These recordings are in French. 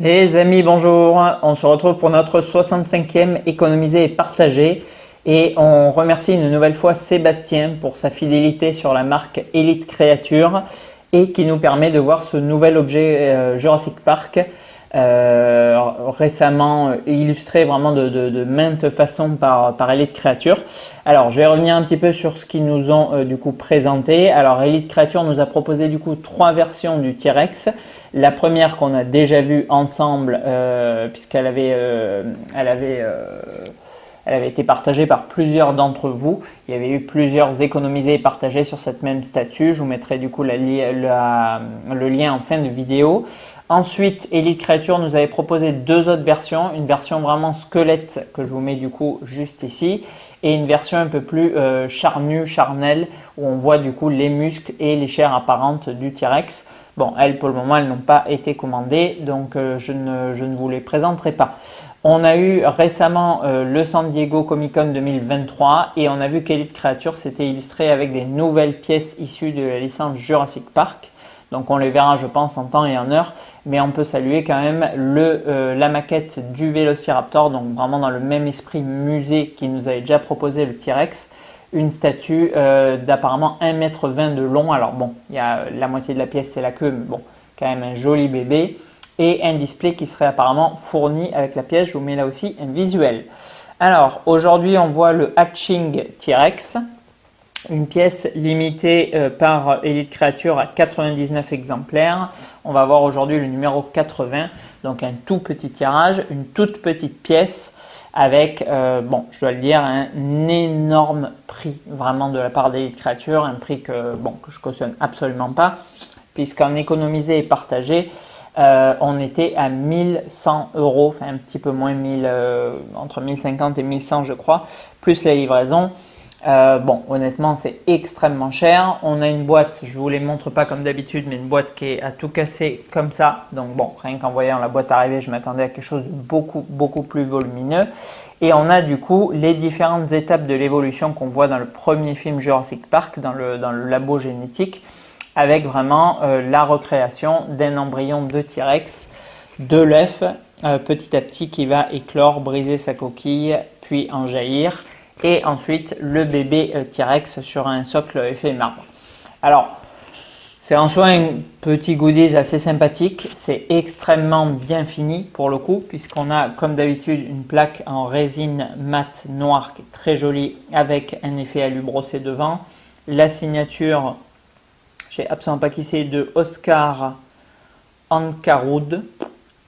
Les amis, bonjour. On se retrouve pour notre 65e économiser et partager. Et on remercie une nouvelle fois Sébastien pour sa fidélité sur la marque Elite Creature et qui nous permet de voir ce nouvel objet Jurassic Park récemment illustré vraiment de maintes façons par Elite Creature. Alors je vais revenir un petit peu sur ce qu'ils nous ont du coup présenté. Alors Elite Creature nous a proposé du coup trois versions du T-Rex. La première qu'on a déjà vue ensemble puisqu'elle avait été partagée par plusieurs d'entre vous. Il y avait eu plusieurs économisés et partagés sur cette même statue. Je vous mettrai du coup le lien en fin de vidéo. Ensuite, Elite Creature nous avait proposé deux autres versions. Une version vraiment squelette que je vous mets du coup juste ici. Et une version un peu plus charnue, charnelle, où on voit du coup les muscles et les chairs apparentes du T-Rex. Bon, elles, pour le moment, elles n'ont pas été commandées, donc je ne vous les présenterai pas. On a eu récemment le San Diego Comic Con 2023 et on a vu qu'Elite Creature s'était illustré avec des nouvelles pièces issues de la licence Jurassic Park. Donc on les verra, je pense, en temps et en heure. Mais on peut saluer quand même la maquette du Vélociraptor, donc vraiment dans le même esprit musée qui nous avait déjà proposé le T-Rex. Une statue d'apparemment 1,20 m de long. Alors bon, il y a la moitié de la pièce, c'est la queue, mais bon, quand même un joli bébé. Et un display qui serait apparemment fourni avec la pièce. Je vous mets là aussi un visuel. Alors aujourd'hui, on voit le Hatching T-Rex. Une pièce limitée par Elite Creature à 99 exemplaires. On va voir aujourd'hui le numéro 80, donc un tout petit tirage, une toute petite pièce avec, bon, je dois le dire, un énorme prix vraiment de la part d'Elite Creature, un prix que je cautionne absolument pas, puisqu'en économisé et partagé, on était à 1100 €, enfin un petit peu moins, entre 1050 et 1100 je crois, plus la livraison. Bon, honnêtement, c'est extrêmement cher. On a une boîte, je ne vous les montre pas comme d'habitude, mais une boîte qui est à tout casser comme ça. Donc bon, rien qu'en voyant la boîte arriver, je m'attendais à quelque chose de beaucoup plus volumineux. Et on a du coup les différentes étapes de l'évolution qu'on voit dans le premier film Jurassic Park, dans le labo génétique, avec vraiment la recréation d'un embryon de T-Rex, de l'œuf, petit à petit qui va éclore, briser sa coquille, puis en jaillir. Et ensuite le bébé T-Rex sur un socle effet marbre. Alors, c'est en soi un petit goodies assez sympathique. C'est extrêmement bien fini pour le coup, puisqu'on a comme d'habitude une plaque en résine mat noire qui est très jolie avec un effet alu brossé devant. La signature, je ne sais absolument pas qui c'est, de Oscar Ancarud.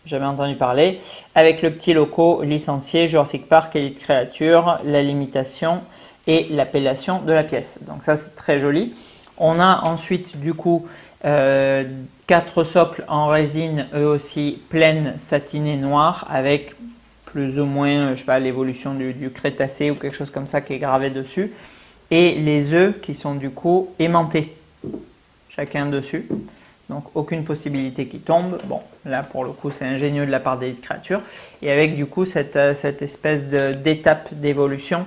J'avais entendu parler, avec le petit logo licencié Jurassic Park Elite Creature, la limitation et l'appellation de la pièce. Donc ça c'est très joli. On a ensuite du coup 4 socles en résine, eux aussi pleines satinées noires avec plus ou moins, je sais pas, l'évolution du Crétacé ou quelque chose comme ça qui est gravé dessus. Et les œufs qui sont du coup aimantés, chacun dessus. Donc aucune possibilité qui tombe. Bon, là pour le coup c'est ingénieux de la part d'Elite Creature. Et avec du coup cette espèce d'étape d'évolution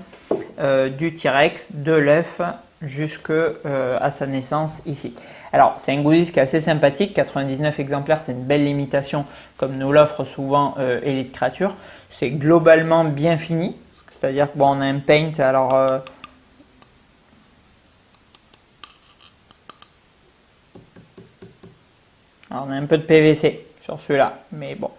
du T-Rex, de l'œuf jusqu'à sa naissance ici. Alors c'est un goodies qui est assez sympathique, 99 exemplaires, c'est une belle limitation comme nous l'offre souvent Elite Creature. C'est globalement bien fini, c'est-à-dire que bon, on a un paint, alors on a un peu de PVC sur celui-là, mais bon,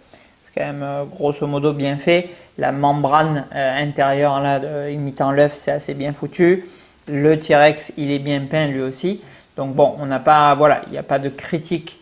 c'est quand même grosso modo bien fait. La membrane intérieure là, imitant l'œuf, c'est assez bien foutu. Le T-Rex, il est bien peint lui aussi. Donc bon, on n'a pas, voilà, il n'y a pas de critique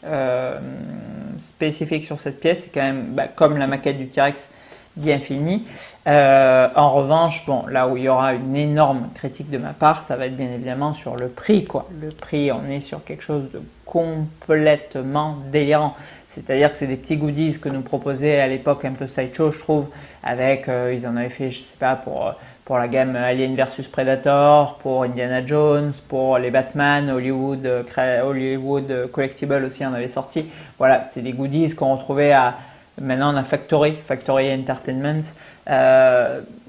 spécifique sur cette pièce. C'est quand même comme la maquette du T-Rex, bien fini. En revanche, bon, là où il y aura une énorme critique de ma part, ça va être bien évidemment sur le prix, quoi. Le prix, on est sur quelque chose de complètement délirant. C'est-à-dire que c'est des petits goodies que nous proposait à l'époque un peu Sideshow, je trouve, avec, ils en avaient fait, je sais pas, pour la gamme Alien vs Predator, pour Indiana Jones, pour les Batman, Hollywood Collectible aussi en avait sorti. Voilà, c'était des goodies qu'on retrouvait à... Maintenant, on a Factory Entertainment,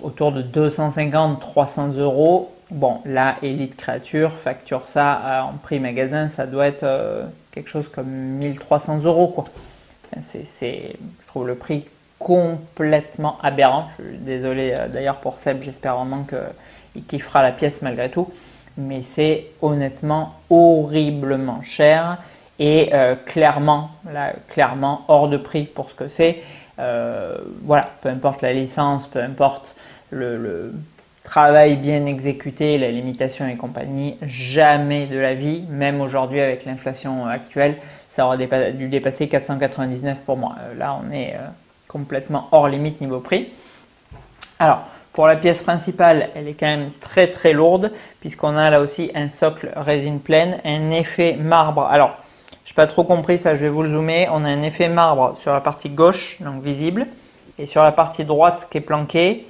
autour de 250-300 €. Bon, là, Elite Creature facture ça en prix magasin, ça doit être quelque chose comme 1300 € quoi. Je trouve le prix complètement aberrant. Je suis désolé d'ailleurs pour Seb, j'espère vraiment qu'il kiffera la pièce malgré tout. Mais c'est honnêtement horriblement cher et clairement hors de prix pour ce que c'est. Voilà, peu importe la licence, peu importe le travail bien exécuté, la limitation et compagnie, jamais de la vie, même aujourd'hui avec l'inflation actuelle, ça aurait dû dépasser 499 pour moi. Là, on est complètement hors limite niveau prix. Alors, pour la pièce principale, elle est quand même très très lourde puisqu'on a là aussi un socle résine pleine, un effet marbre. Alors, je n'ai pas trop compris ça, je vais vous le zoomer. On a un effet marbre sur la partie gauche, donc visible, et sur la partie droite qui est planquée,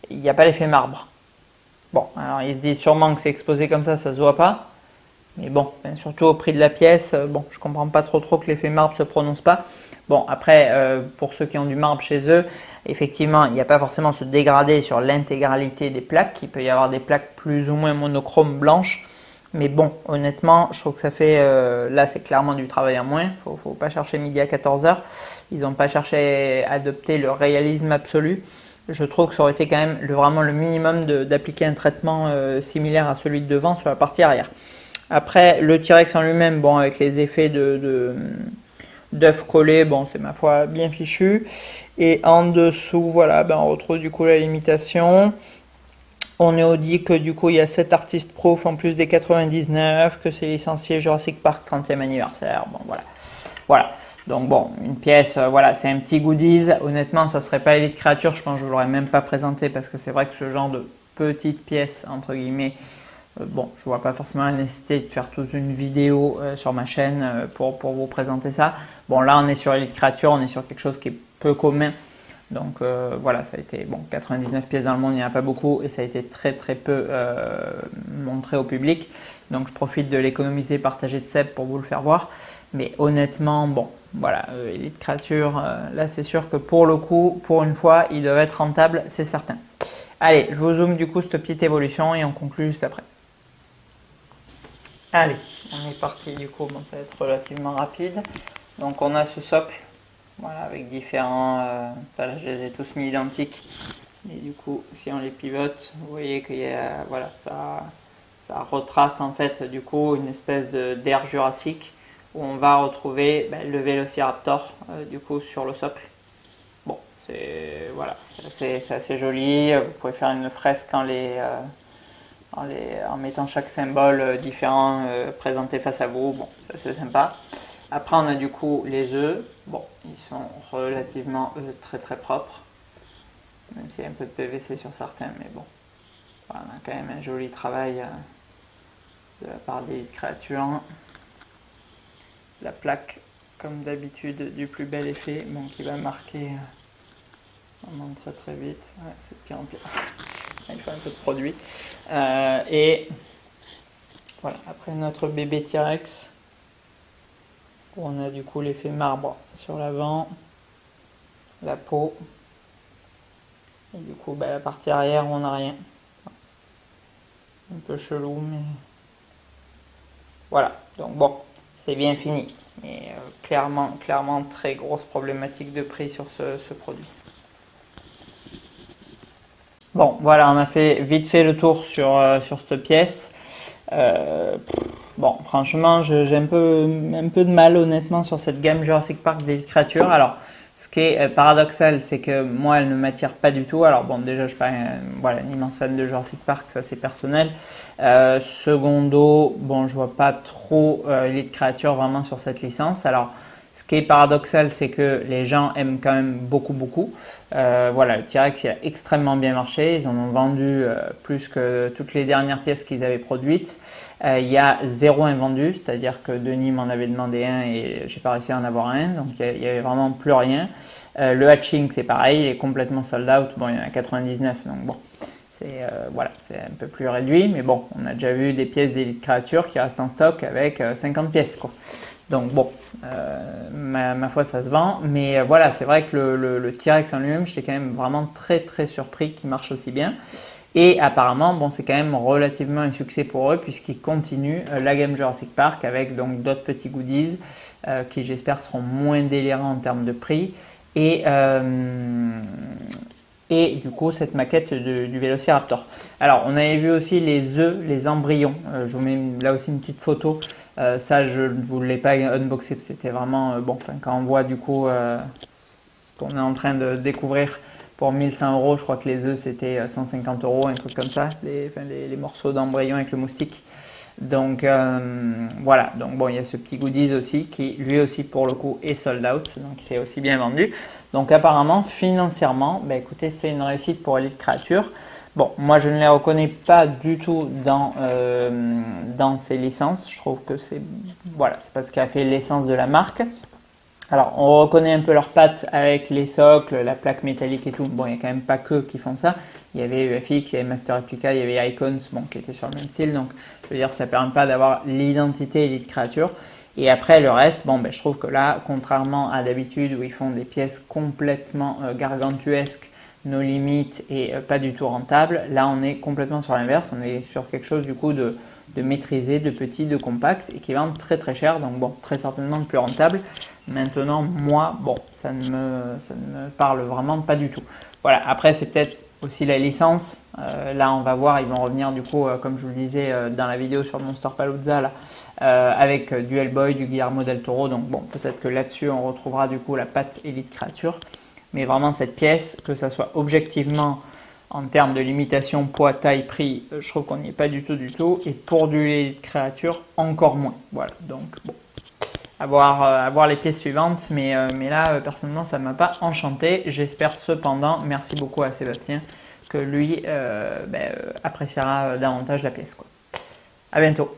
il n'y a pas l'effet marbre. Bon, alors ils se disent sûrement que c'est exposé comme ça ne se voit pas. Mais bon, surtout au prix de la pièce, bon, je comprends pas trop que l'effet marbre se prononce pas. Bon, après, pour ceux qui ont du marbre chez eux, effectivement, il n'y a pas forcément ce dégradé sur l'intégralité des plaques. Il peut y avoir des plaques plus ou moins monochromes blanches. Mais bon, honnêtement, je trouve que ça fait, là c'est clairement du travail en moins. Faut pas chercher midi à 14h. Ils n'ont pas cherché à adopter le réalisme absolu. Je trouve que ça aurait été quand même vraiment le minimum d'appliquer un traitement similaire à celui de devant sur la partie arrière. Après, le T-Rex en lui-même, bon, avec les effets d'œufs collés, bon, c'est ma foi bien fichu. Et en dessous, voilà, ben, on retrouve du coup la limitation. On est dit que du coup, il y a 7 artistes proof en plus des 99, que c'est licencié Jurassic Park 30e anniversaire. Bon, voilà. Voilà. Donc bon, une pièce, voilà, c'est un petit goodies. Honnêtement, ça serait pas Elite Creature, je pense que je ne l'aurais même pas présenté parce que c'est vrai que ce genre de petite pièce, entre guillemets, bon, je vois pas forcément la nécessité de faire toute une vidéo sur ma chaîne pour vous présenter ça. Bon, là, on est sur Elite Creature, on est sur quelque chose qui est peu commun. Donc voilà, ça a été, bon, 99 pièces dans le monde, il n'y en a pas beaucoup et ça a été très très peu montré au public. Donc je profite de l'économiser partagé de Seb pour vous le faire voir. Mais honnêtement, bon, voilà, Elite Creature, là c'est sûr que pour le coup, pour une fois, ils doivent être rentables, c'est certain. Allez, je vous zoome du coup cette petite évolution et on conclut juste après. Allez, on est parti du coup, bon, ça va être relativement rapide. Donc on a ce socle, voilà, avec différents, là, je les ai tous mis identiques. Et du coup, si on les pivote, vous voyez qu'il y a, voilà, ça retrace en fait du coup une espèce d'air jurassique où on va retrouver le Vélociraptor du coup sur le socle. Bon, c'est voilà, c'est assez joli. Vous pouvez faire une fresque en mettant chaque symbole différent présenté face à vous. Bon, ça c'est sympa. Après, on a du coup les œufs. Bon, ils sont relativement très très propres, même s'il y a un peu de PVC sur certains, mais bon, voilà, on a quand même un joli travail de la part d'Elite Creature. La plaque, comme d'habitude, du plus bel effet, bon, qui va marquer vraiment très très vite. Ouais, c'est de pire en pire. Il faut un peu de produit. Et voilà, après notre bébé T-Rex, on a du coup l'effet marbre sur l'avant, la peau, et du coup la partie arrière on n'a rien. Un peu chelou, mais voilà. Donc bon, c'est bien fini. Mais clairement très grosse problématique de prix sur ce produit. Bon, voilà, on a fait vite fait le tour sur cette pièce. Bon, franchement, j'ai un peu de mal, honnêtement, sur cette gamme Jurassic Park d'Elite Creature. Alors, ce qui est paradoxal, c'est que moi, elle ne m'attire pas du tout. Alors, bon, déjà, je suis pas voilà, un immense fan de Jurassic Park, ça c'est personnel. Secondo, bon, je vois pas trop Elite Creature vraiment sur cette licence. Alors, ce qui est paradoxal, c'est que les gens aiment quand même beaucoup. Voilà, le T-Rex il a extrêmement bien marché. Ils en ont vendu plus que toutes les dernières pièces qu'ils avaient produites. Il y a 0 invendu, c'est-à-dire que Denis m'en avait demandé un et j'ai pas réussi à en avoir un. Donc il y avait vraiment plus rien. Le hatching c'est pareil, il est complètement sold out. Bon, il y en a 99, donc bon. Voilà, c'est un peu plus réduit, mais bon, on a déjà vu des pièces d'Elite Creature qui restent en stock avec 50 pièces, quoi. Donc bon, ma foi ça se vend, mais voilà, c'est vrai que le T-Rex en lui-même, j'étais quand même vraiment très surpris qu'il marche aussi bien. Et apparemment, bon, c'est quand même relativement un succès pour eux puisqu'ils continuent la gamme Jurassic Park avec donc d'autres petits goodies qui j'espère seront moins délirants en termes de prix. Et du coup, cette maquette du Vélociraptor. Alors, on avait vu aussi les œufs, les embryons. Je vous mets là aussi une petite photo. Ça, je ne vous l'ai pas unboxé. C'était vraiment bon. Quand on voit du coup ce qu'on est en train de découvrir pour 1100 €, je crois que les œufs c'était 150 €, un truc comme ça. Les morceaux d'embryon avec le moustique. Donc voilà, donc bon, il y a ce petit goodies aussi qui lui aussi pour le coup est sold out, donc c'est aussi bien vendu. Donc apparemment financièrement, bah, écoutez, c'est une réussite pour Elite Creature. Bon, moi je ne les reconnais pas du tout dans ces licences. Je trouve que c'est voilà, c'est pas ce qui a fait l'essence de la marque. Alors, on reconnaît un peu leurs pattes avec les socles, la plaque métallique et tout. Bon, il n'y a quand même pas que qui font ça. Il y avait UFX, il y avait Master Replica, il y avait Icons, bon, qui était sur le même style. Donc, je veux dire, ça ne permet pas d'avoir l'identité Elite Creature. Et après, le reste, bon, ben, je trouve que là, contrairement à d'habitude où ils font des pièces complètement gargantuesques, nos limites et pas du tout rentables, là, on est complètement sur l'inverse. On est sur quelque chose du coup de maîtrisé, de petit, de compact et qui vendent très très cher. Donc bon, très certainement plus rentable. Maintenant, moi, bon, ça ne me parle vraiment pas du tout. Voilà, après, c'est peut-être aussi la licence. Là, on va voir, ils vont revenir du coup, comme je vous le disais dans la vidéo sur Monster Palooza, là, avec du Hellboy, du Guillermo del Toro. Donc bon, peut-être que là-dessus, on retrouvera du coup la patte Elite Creature. Mais vraiment, cette pièce, que ça soit objectivement en termes de limitation, poids, taille, prix, je trouve qu'on n'y est pas du tout. Et pour du Elite Creature, encore moins. Voilà, donc bon. À voir les pièces suivantes, mais là, personnellement, ça ne m'a pas enchanté. J'espère cependant, merci beaucoup à Sébastien, que lui appréciera davantage la pièce, quoi. À bientôt.